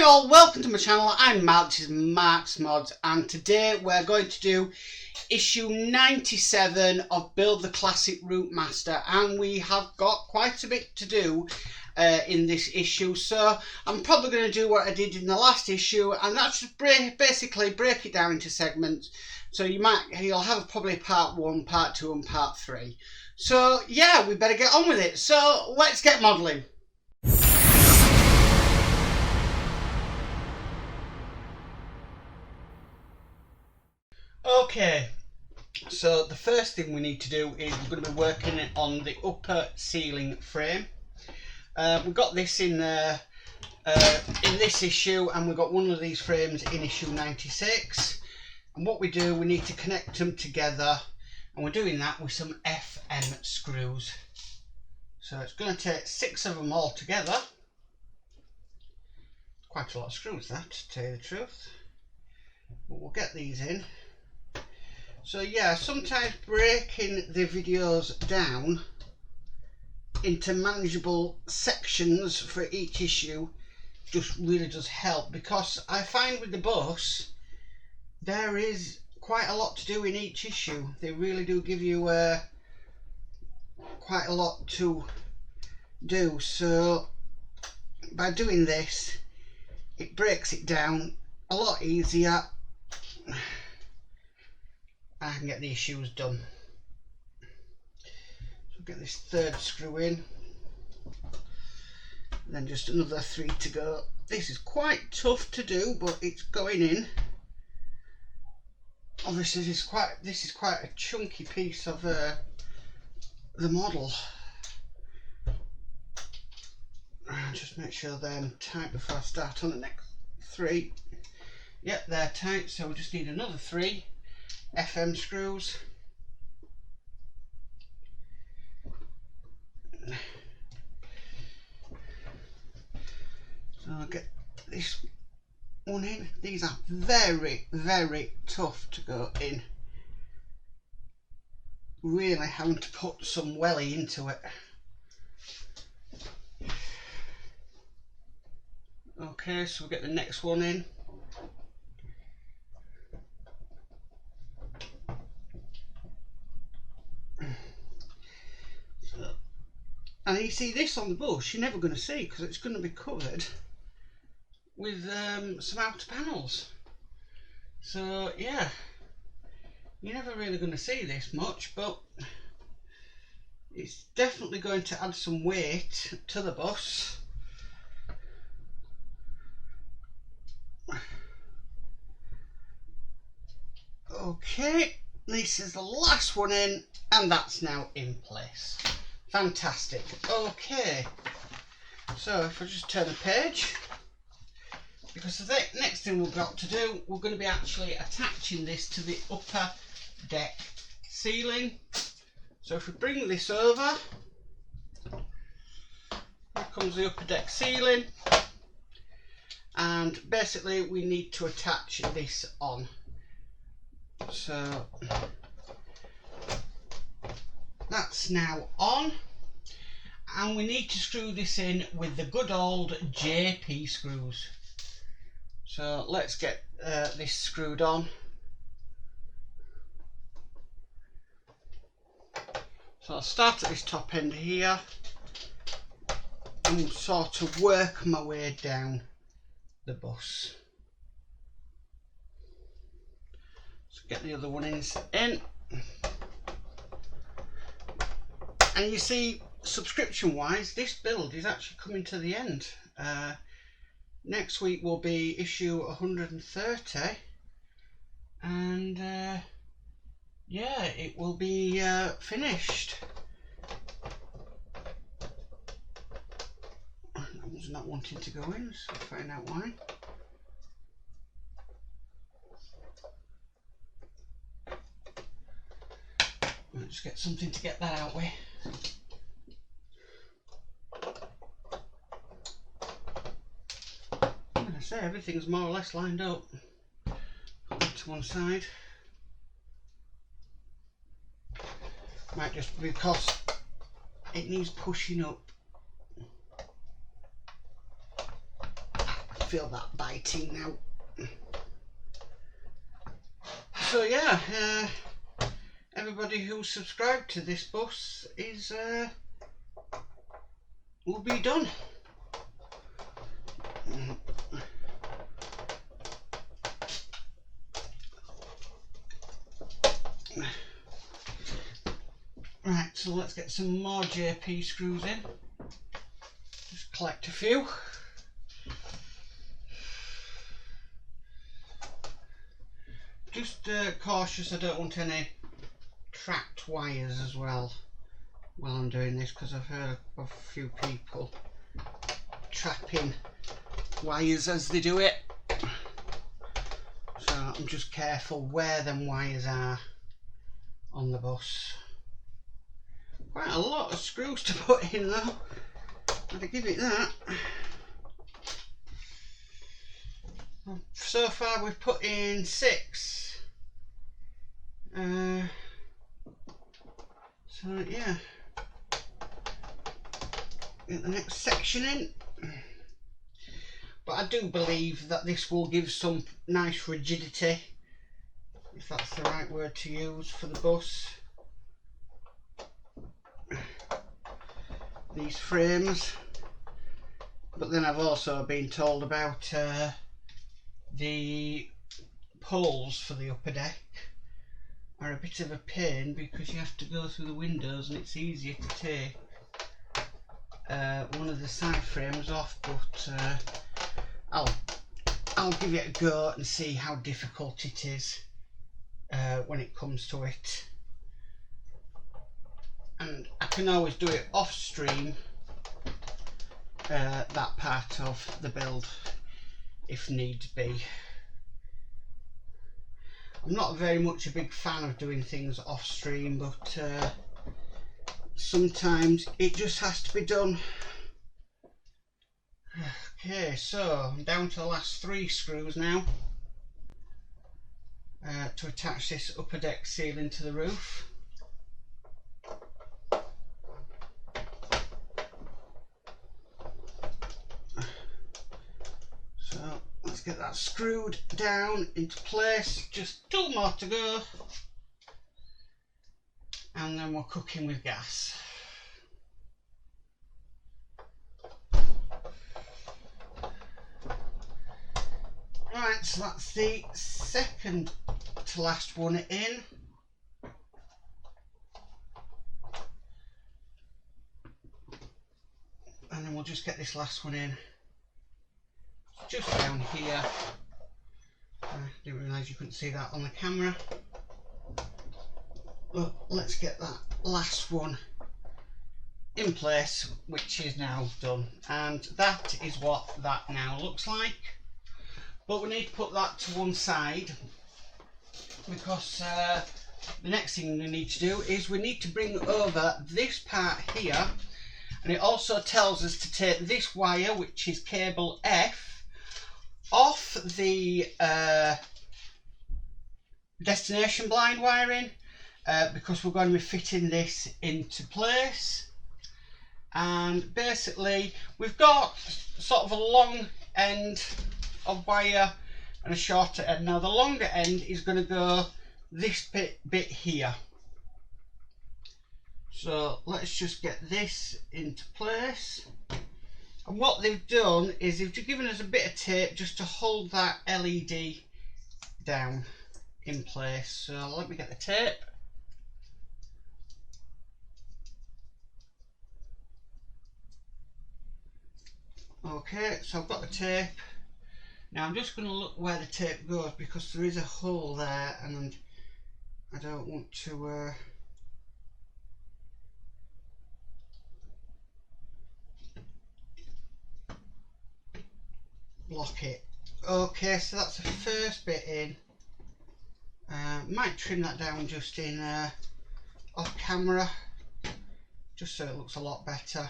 Hi all, welcome to my channel. I'm Mark, this is Mark's Mods, and today we're going to do issue 97 of Build the Classic Routemaster, and we have got quite a bit to do in this issue, so I'm probably going to do what I did in the last issue, and that's just basically break it down into segments. So you'll have probably part 1, part 2 and part 3. So yeah, we better get on with it. So let's get modelling. Okay, so the first thing we need to do is we're going to be working on the upper ceiling frame. We've got this in this issue, and we've got one of these frames in issue 96. And what we do, we need to connect them together, and we're doing that with some FM screws. So it's going to take 6 of them all together. Quite a lot of screws, that, to tell you the truth. But we'll get these in. So yeah, sometimes breaking the videos down into manageable sections for each issue just really does help, because I find with the bus there is quite a lot to do in each issue. They really do give you quite a lot to do, so by doing this it breaks it down a lot easier. I can get the issues done. So get this third screw in, and then just another 3 to go. This is quite tough to do, but it's going in. Obviously this is quite a chunky piece of the model. Just make sure they're tight before I start on the next 3. Yep, they're tight, so we just need another 3 FM screws. So I'll get this one in. These are very, very tough to go in. Really having to put some welly into it. Okay, so we'll get the next one in. And you see this on the bus, you're never going to see, because it's going to be covered with some outer panels. So yeah, you're never really going to see this much, but it's definitely going to add some weight to the bus. Okay, this is the last one in, and that's now in place. Fantastic. Okay, so if I just turn the page, because the next thing we've got to do, we're going to be actually attaching this to the upper deck ceiling. So if we bring this over, here comes the upper deck ceiling, and basically we need to attach this on. So that's now on, and we need to screw this in with the good old JP screws. So let's get this screwed on. So I'll start at this top end here and sort of work my way down the bus. So get the other one in. And you see, subscription wise, this build is actually coming to the end. Next week will be issue 130, and yeah, it will be finished. I was not wanting to go in, so I'll find out why. I'll just get something to get that out with. Like I say, everything's more or less lined up. Put that to one side. Might just be because it needs pushing up. feel that biting now. So yeah, everybody who's subscribed to this bus is will be done. Right, so let's get some more JP screws in. Just collect a few. Just cautious, I don't want any trapped wires as well while I'm doing this, because I've heard of a few people trapping wires as they do it. So I'm just careful where them wires are on the bus. Quite a lot of screws to put in though, I'd give it that. So far we've put in 6. So yeah, get the next section in. But I do believe that this will give some nice rigidity, if that's the right word to use, for the bus. These frames. But then I've also been told about the poles for the upper deck are a bit of a pain, because you have to go through the windows and it's easier to take one of the side frames off, but I'll give it a go and see how difficult it is when it comes to it. And I can always do it off stream, that part of the build, if need be. I'm not very much a big fan of doing things off stream, but sometimes it just has to be done. Okay, so I'm down to the last 3 screws now to attach this upper deck ceiling to the roof. So let's get that screwed down into place. Just 2 more to go, and then we're cooking with gas. Right, so that's the second to last one in. And then we'll just get this last one in just down here. I didn't realise you couldn't see that on the camera. But let's get that last one in place, which is now done. And that is what that now looks like. But we need to put that to one side, because the next thing we need to do is we need to bring over this part here, and it also tells us to take this wire, which is cable F, off the destination blind wiring, because we're going to be fitting this into place. And basically we've got sort of a long end of wire and a shorter end. Now the longer end is going to go this bit here. So let's just get this into place. And what they've done is they've given us a bit of tape just to hold that LED down in place. So let me get the tape. Okay, so I've got the tape. Now I'm just going to look where the tape goes, because there is a hole there and I don't want to block it. Okay, so that's the first bit in. Might trim that down just in off camera, just so it looks a lot better.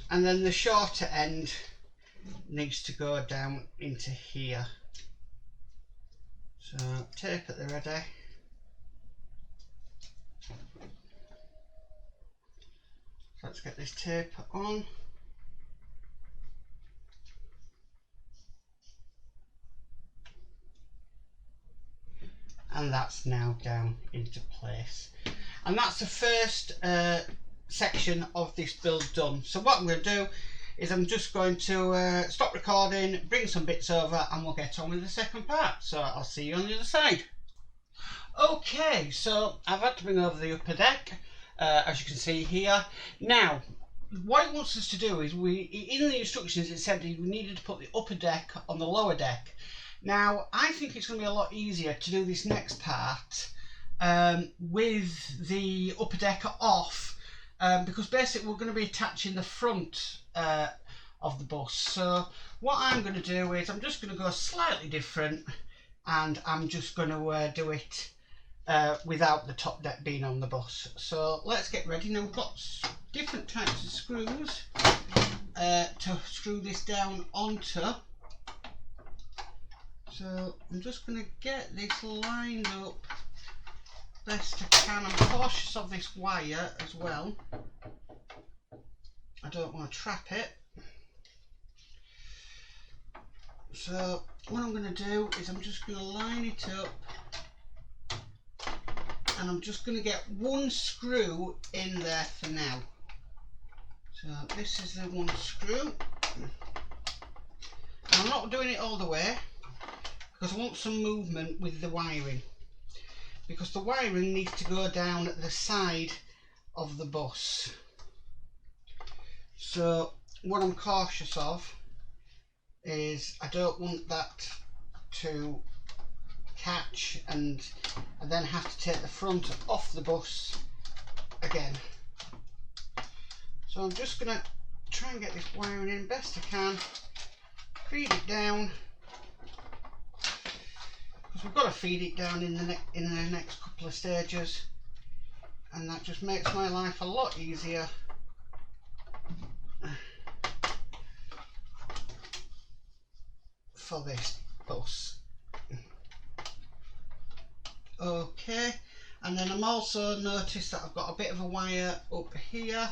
And then the shorter end needs to go down into here. So tape at the ready. So let's get this tape on. and that's now down into place. And that's the first section of this build done. So what I'm going to do is I'm just going to stop recording, bring some bits over, and we'll get on with the second part. So I'll see you on the other side. Okay, so I've had to bring over the upper deck, as you can see here. Now, what it wants us to do is, in the instructions it said we needed to put the upper deck on the lower deck. Now, I think it's going to be a lot easier to do this next part with the upper deck off, because basically we're going to be attaching the front of the bus. So what I'm going to do is I'm just going to go slightly different, and I'm just going to do it without the top deck being on the bus. So let's get ready. Now we've got different types of screws to screw this down onto. So I'm just going to get this lined up best I can. I'm cautious of this wire as well. I don't want to trap it. So what I'm going to do is I'm just going to line it up, and I'm just going to get one screw in there for now. So this is the one screw. And I'm not doing it all the way because I want some movement with the wiring, because the wiring needs to go down at the side of the bus. So what I'm cautious of is I don't want that to catch and I then have to take the front off the bus again. So I'm just going to try and get this wiring in best I can, feed it down, because we've got to feed it down in the next couple of stages, and that just makes my life a lot easier. For this bus. Okay, and then I'm also noticed that I've got a bit of a wire up here,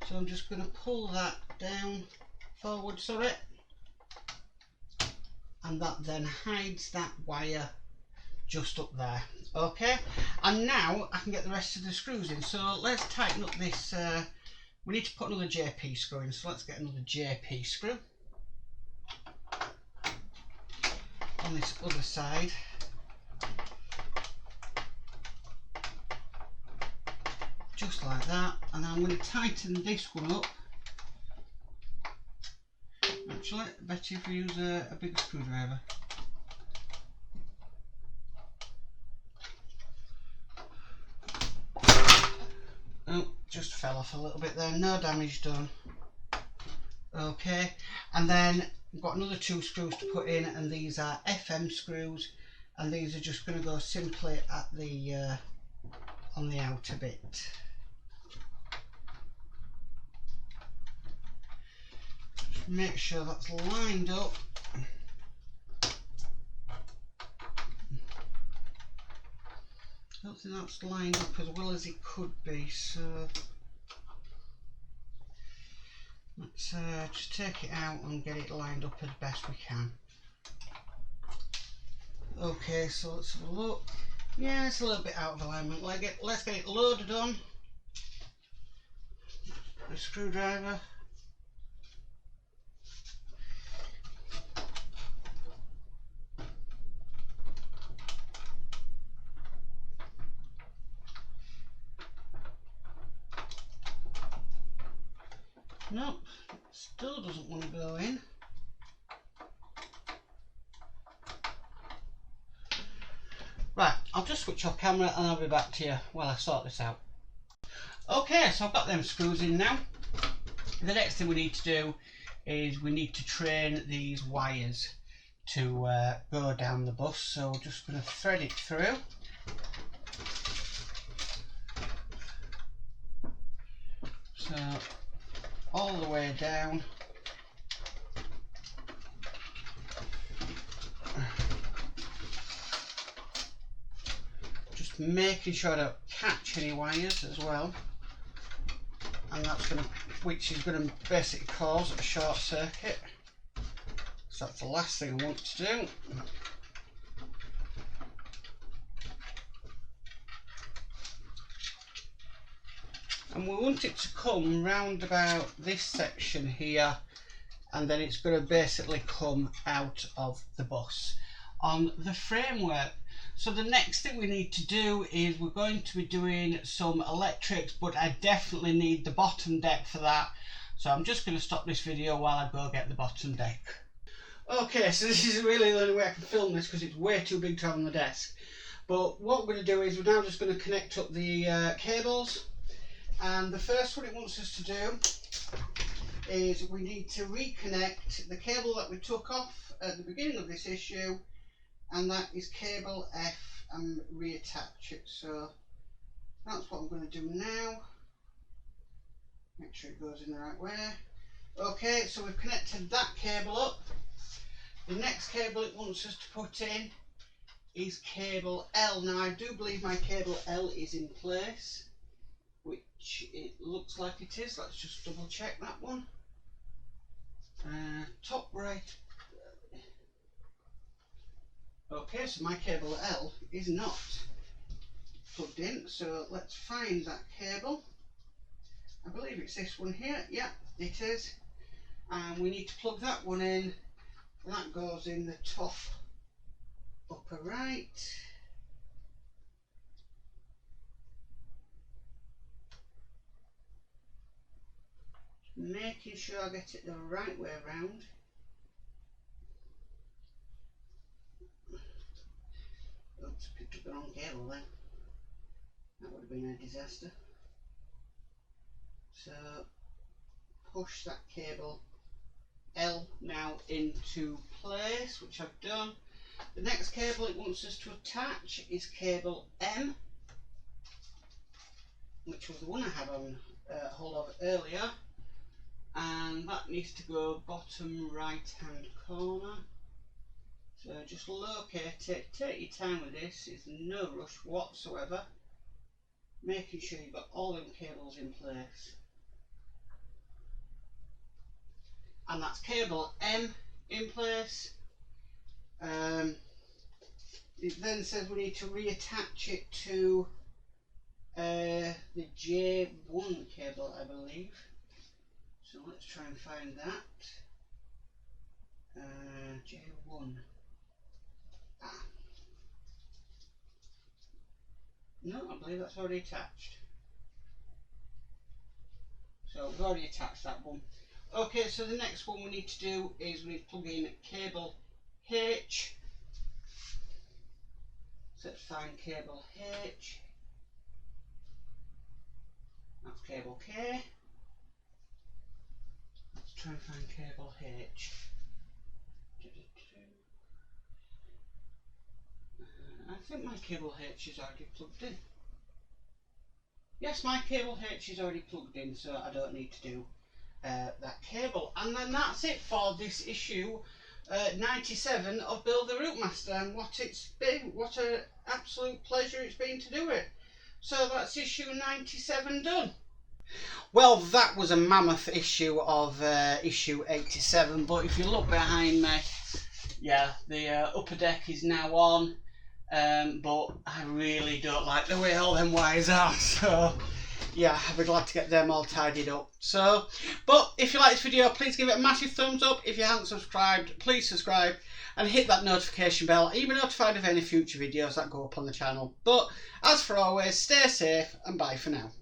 so I'm just going to pull that down forward, sorry, and that then hides that wire just up there. Okay, and now I can get the rest of the screws in. So let's tighten up this. We need to put another JP screw in, so let's get another JP screw on this other side. Just like that, and then I'm going to tighten this one up. Actually, better if we use a bigger screwdriver. Oh, just fell off a little bit there, no damage done. Okay, and then I've got another two screws to put in, and these are FM screws, and these are just going to go simply at the on the outer bit. Just make sure that's lined up. I don't think that's lined up as well as it could be, so let's just take it out and get it lined up as best we can. Okay, so let's have a look. Yeah, it's a little bit out of alignment. Let's get it loaded on. The screwdriver. Nope, still doesn't want to go in. Right, I'll just switch off camera and I'll be back to you while I sort this out. Okay, so I've got them screws in now. The next thing we need to do is we need to train these wires to go down the bus. So we're just going to thread it through. So all the way down. Just making sure I don't catch any wires as well, and which is going to basically cause a short circuit. So that's the last thing I want to do. and we want it to come round about this section here, and then it's going to basically come out of the bus on the framework. So the next thing we need to do is we're going to be doing some electrics, but I definitely need the bottom deck for that. So I'm just going to stop this video while I go get the bottom deck. Okay, so this is really the only way I can film this because it's way too big to have on the desk. But what we're going to do is we're now just going to connect up the cables. And the first one it wants us to do is we need to reconnect the cable that we took off at the beginning of this issue, and that is cable F, and reattach it. So that's what I'm going to do now. Make sure it goes in the right way. Okay, so we've connected that cable up. The next cable it wants us to put in is cable L. Now I do believe my cable L is in place, which it looks like it is. Let's just double check that one. Top right. Okay, so my cable L is not plugged in, so let's find that cable. I believe it's this one here. Yeah, it is. And we need to plug that one in. That goes in the top upper right. Making sure I get it the right way around. Oops, picked up the wrong cable then. That would have been a disaster. So push that cable L now into place, which I've done. The next cable it wants us to attach is cable M, which was the one I had on hold of earlier, and that needs to go bottom right hand corner. So just locate it, take your time with this, it's no rush whatsoever, making sure you've got all them cables in place. And that's cable M in place. It then says we need to reattach it to the J1 cable, I believe. So let's try and find that. J1. No, I believe that's already attached. So we've already attached that one. Okay, so the next one we need to do is we need to plug in cable H. So let's find cable H. That's cable K. Let's try and find cable H. I think my cable H is already plugged in. Yes, my cable H is already plugged in, so I don't need to do that cable. And then that's it for this issue 97 of Build the Routemaster, and what it's been, what an absolute pleasure it's been to do it. So that's issue 97 done. Well, that was a mammoth issue of issue 87, but if you look behind me, yeah, the upper deck is now on, but I really don't like the way all them wires are, so yeah, I'll be glad to get them all tidied up. So, but if you like this video, please give it a massive thumbs up. If you haven't subscribed, please subscribe and hit that notification bell. You'll be notified of any future videos that go up on the channel. But as for always, stay safe and bye for now.